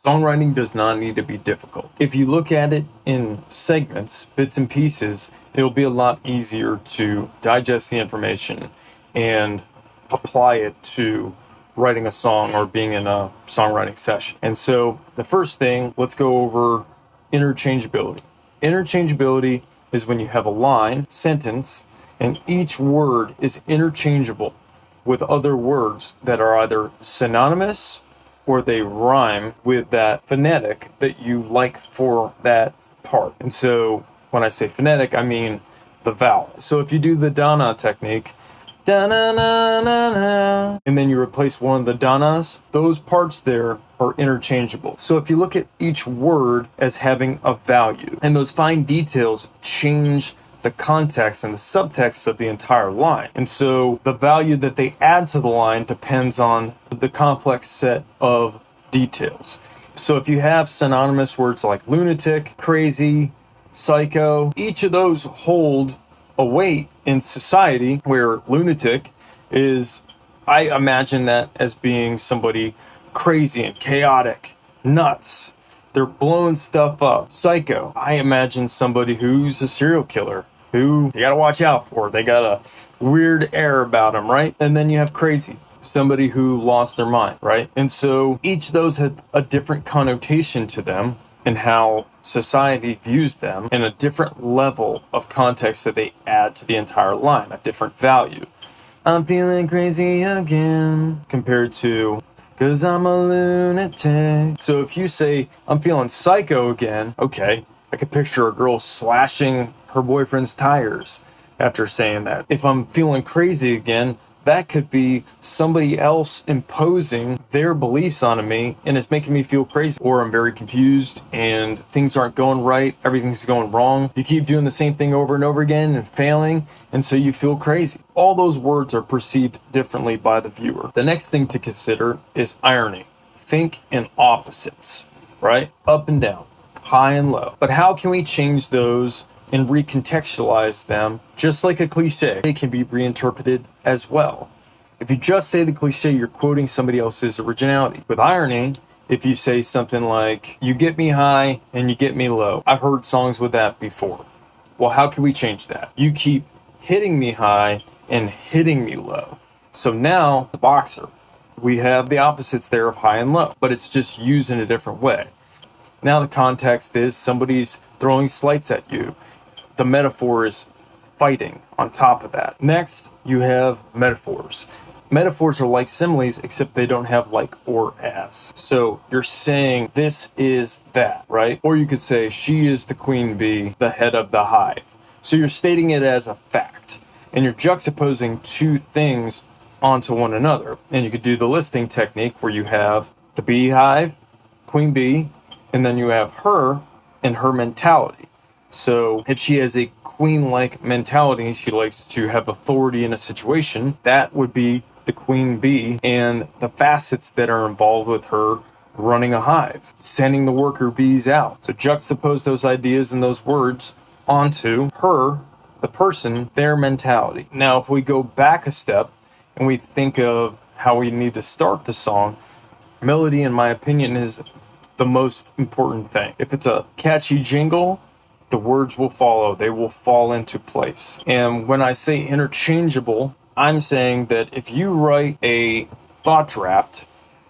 Songwriting does not need to be difficult. If you look at it in segments, bits and pieces, it'll be a lot easier to digest the information and apply it to writing a song or being in a songwriting session. And so the first thing, let's go over interchangeability. Interchangeability is when you have a line, sentence, and each word is interchangeable with other words that are either synonymous or they rhyme with that phonetic that you like for that part. And so when I say phonetic, I mean the vowel. So if you do the dana technique, da-na-na-na-na, and then you replace one of the danas, those parts there are interchangeable. So if you look at each word as having a value, and those fine details change the context and the subtext of the entire line. And so the value that they add to the line depends on the complex set of details. So if you have synonymous words like lunatic, crazy, psycho, each of those hold a weight in society, where lunatic is, I imagine that as being somebody crazy and chaotic, nuts. They're blowing stuff up. Psycho, I imagine somebody who's a serial killer, who you gotta watch out for. They got a weird air about them, right? And then you have crazy, somebody who lost their mind, right? And so each of those have a different connotation to them and how society views them, and a different level of context that they add to the entire line, a different value. I'm feeling crazy again, compared to, 'cause I'm a lunatic. So if you say, I'm feeling psycho again, okay, I could picture a girl slashing her boyfriend's tires after saying that. If I'm feeling crazy again, that could be somebody else imposing their beliefs onto me, and it's making me feel crazy. Or I'm very confused and things aren't going right, everything's going wrong. You keep doing the same thing over and over again and failing, and so you feel crazy. All those words are perceived differently by the viewer. The next thing to consider is irony. Think in opposites, right? Up and down, high and low. But how can we change those and recontextualize them? Just like a cliche, it can be reinterpreted as well. If you just say the cliche, you're quoting somebody else's originality. With irony, if you say something like, you get me high and you get me low. I've heard songs with that before. Well, how can we change that? You keep hitting me high and hitting me low. So now, the boxer, we have the opposites there of high and low, but it's just used in a different way. Now the context is somebody's throwing slights at you. The metaphor is fighting on top of that. Next, you have metaphors. Metaphors are like similes, except they don't have like or as. So you're saying this is that, right? Or you could say she is the queen bee, the head of the hive. So you're stating it as a fact, and you're juxtaposing two things onto one another. And you could do the listing technique where you have the beehive, queen bee, and then you have her and her mentality. So if she has a queen-like mentality, she likes to have authority in a situation, that would be the queen bee, and the facets that are involved with her running a hive, sending the worker bees out. So juxtapose those ideas and those words onto her, the person, their mentality. Now, if we go back a step and we think of how we need to start the song, melody, in my opinion, is the most important thing. If it's a catchy jingle, the words will follow. They will fall into place. And when I say interchangeable, I'm saying that if you write a thought draft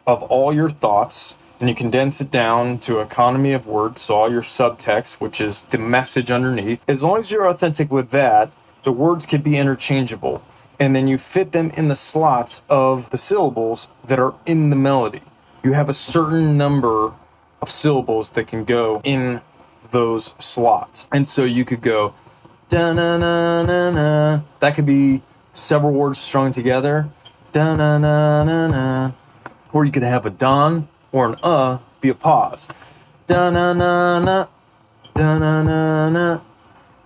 of all your thoughts and you condense it down to economy of words, so all your subtext, which is the message underneath, as long as you're authentic with that, the words can be interchangeable. And then you fit them in the slots of the syllables that are in the melody. You have a certain number of syllables that can go in those slots. And so you could go da-na-na-na-na. That could be several words strung together. Da-na-na-na-na. Or you could have a don or an be a pause. Da-na-na-na. Da-na-na-na.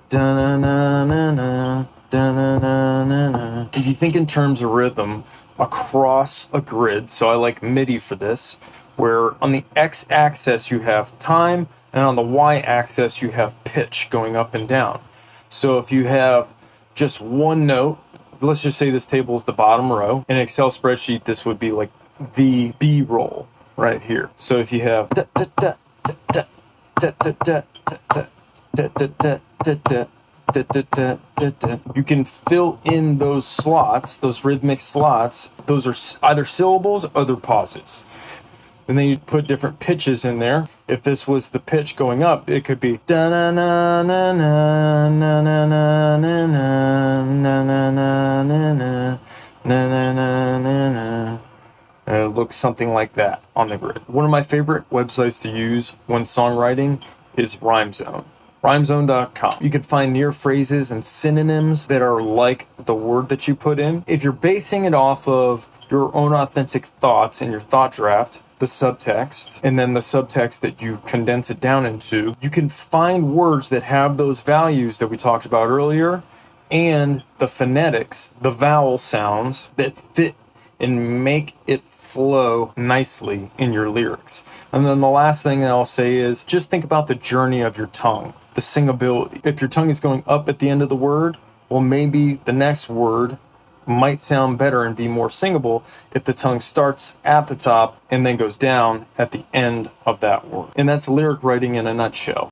Da-na-na-na-na. Da-na-na-na-na. If you think in terms of rhythm across a grid, so I like MIDI for this, where on the x-axis you have time, and on the y-axis you have pitch going up and down. So if you have just one note, let's just say this table is the bottom row. In an Excel spreadsheet, this would be like the B roll, right here. So if you have da da da da da da da da da da da da da. You can fill in those slots, those rhythmic slots. Those are either syllables or they're pauses. And then you put different pitches in there. If this was the pitch going up, it could be da na na na na na na na na na na na na na na na na. It looks something like that on the grid. One of my favorite websites to use when songwriting is RhymeZone. RhymeZone.com. You can find near phrases and synonyms that are like the word that you put in. If you're basing it off of your own authentic thoughts in your thought draft, the subtext, and then the subtext that you condense it down into, you can find words that have those values that we talked about earlier and the phonetics, the vowel sounds that fit and make it flow nicely in your lyrics. And then the last thing that I'll say is just think about the journey of your tongue, the singability. If your tongue is going up at the end of the word, well, maybe the next word might sound better and be more singable if the tongue starts at the top and then goes down at the end of that word. And that's lyric writing in a nutshell.